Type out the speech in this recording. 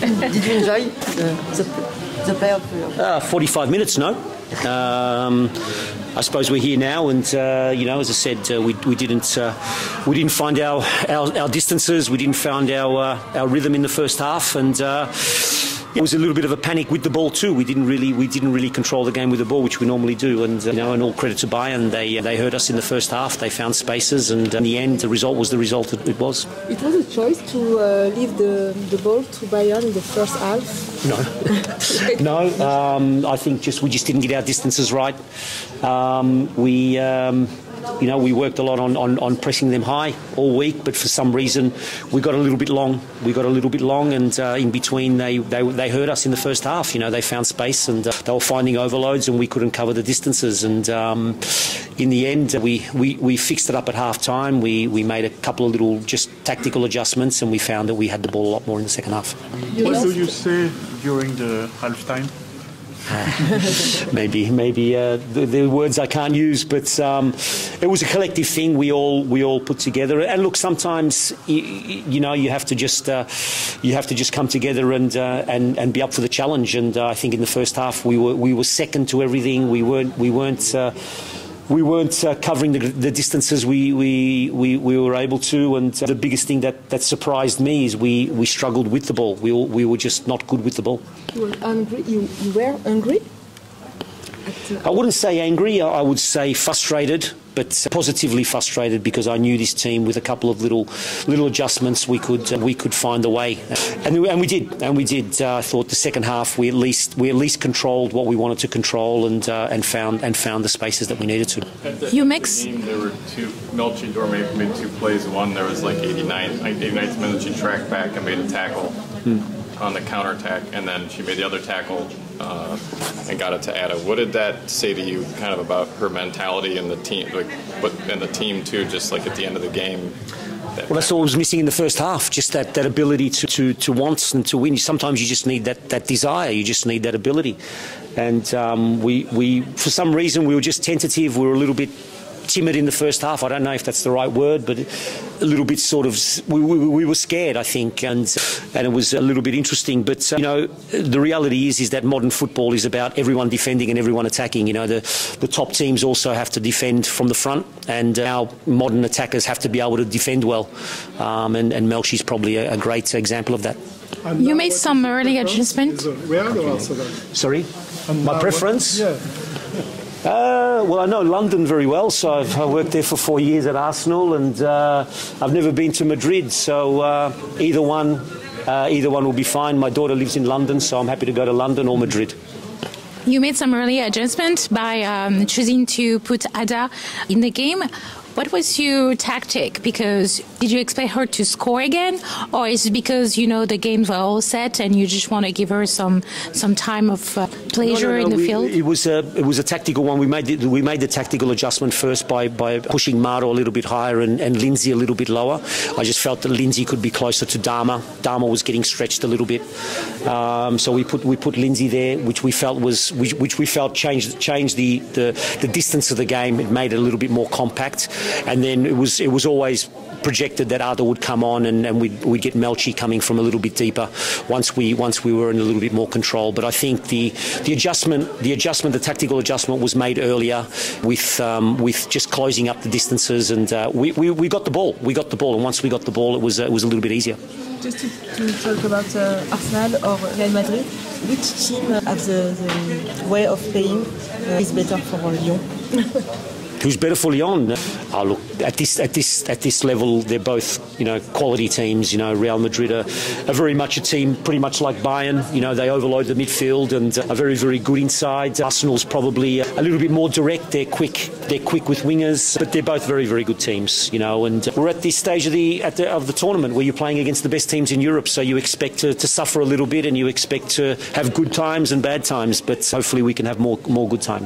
Did you enjoy the play of 45 minutes, no. I suppose we're here now, and as I said, we didn't find our distances. We didn't find our rhythm in the first half, and it was a little bit of a panic with the ball too. We didn't really control the game with the ball, which we normally do. And and all credit to Bayern, they hurt us in the first half. They found spaces, and in the end, the result was the result it was. It was a choice to leave the ball to Bayern in the first half. No, no. I think we just didn't get our distances right. We worked a lot on pressing them high all week, but for some reason we got a little bit long. And in between they hurt us in the first half. They found space, and they were finding overloads, and we couldn't cover the distances. And in the end, we fixed it up at half time. We made a couple of little just tactical adjustments, and we found that we had the ball a lot more in the second half. What do you say during the half time? Maybe the words I can't use, but it was a collective thing. We all put together. And look, sometimes you have to just come together and be up for the challenge. And I think in the first half we were second to everything. We weren't covering the distances we were able to, and the biggest thing that surprised me is we struggled with the ball. We were just not good with the ball. You were angry? You were angry? I wouldn't say angry. I would say frustrated, but positively frustrated, because I knew this team with a couple of little adjustments we could find a way, and we did. I thought the second half we at least controlled what we wanted to control, and found the spaces that we needed to. You mix. There were two. Melchi Dorme made two plays. One, there was like 89th minute, she tracked back and made a tackle on the counterattack, and then she made the other tackle and got it to Ada. What did that say to you, kind of about her mentality and the team, and the team too, just like at the end of the game? Well, that's all was missing in the first half, just that ability to want and to win. Sometimes you just need that desire, you just need that ability. And we for some reason, we were just tentative, we were a little bit timid in the first half. I don't know if that's the right word, but a little bit sort of, we were scared, I think, and it was a little bit interesting. But the reality is that modern football is about everyone defending and everyone attacking. The top teams also have to defend from the front, and our modern attackers have to be able to defend well. And Melchi's probably a great example of that. You made some early adjustments. Sorry, my preference. Yeah. Well, I know London very well, so I worked there for 4 years at Arsenal, and I've never been to Madrid, so either one will be fine. My daughter lives in London, so I'm happy to go to London or Madrid. You made some early adjustments by choosing to put Ada in the game. What was your tactic? Because did you expect her to score again, or is it because the games were all set and you just want to give her some time of pleasure in the field? It was a tactical one. We made the tactical adjustment first by pushing Maro a little bit higher and Lindsay a little bit lower. I just felt that Lindsay could be closer to Dama. Dama was getting stretched a little bit, so we put Lindsay there, which we felt changed the distance of the game. It made it a little bit more compact. And then it was always projected that Ada would come on, and we'd get Melchi coming from a little bit deeper once we were in a little bit more control. But I think the tactical adjustment was made earlier with just closing up the distances, and we got the ball. And once we got the ball, it was a little bit easier. Just to talk about Arsenal or Real Madrid, which team has the way of playing is better for Lyon? Who's better for Lyon? Look, at this level, they're both quality teams. Real Madrid are very much a team, pretty much like Bayern. They overload the midfield and are very, very good inside. Arsenal's probably a little bit more direct. They're quick with wingers, but they're both very, very good teams. And we're at this stage of the tournament where you're playing against the best teams in Europe, so you expect to suffer a little bit, and you expect to have good times and bad times. But hopefully, we can have more good times.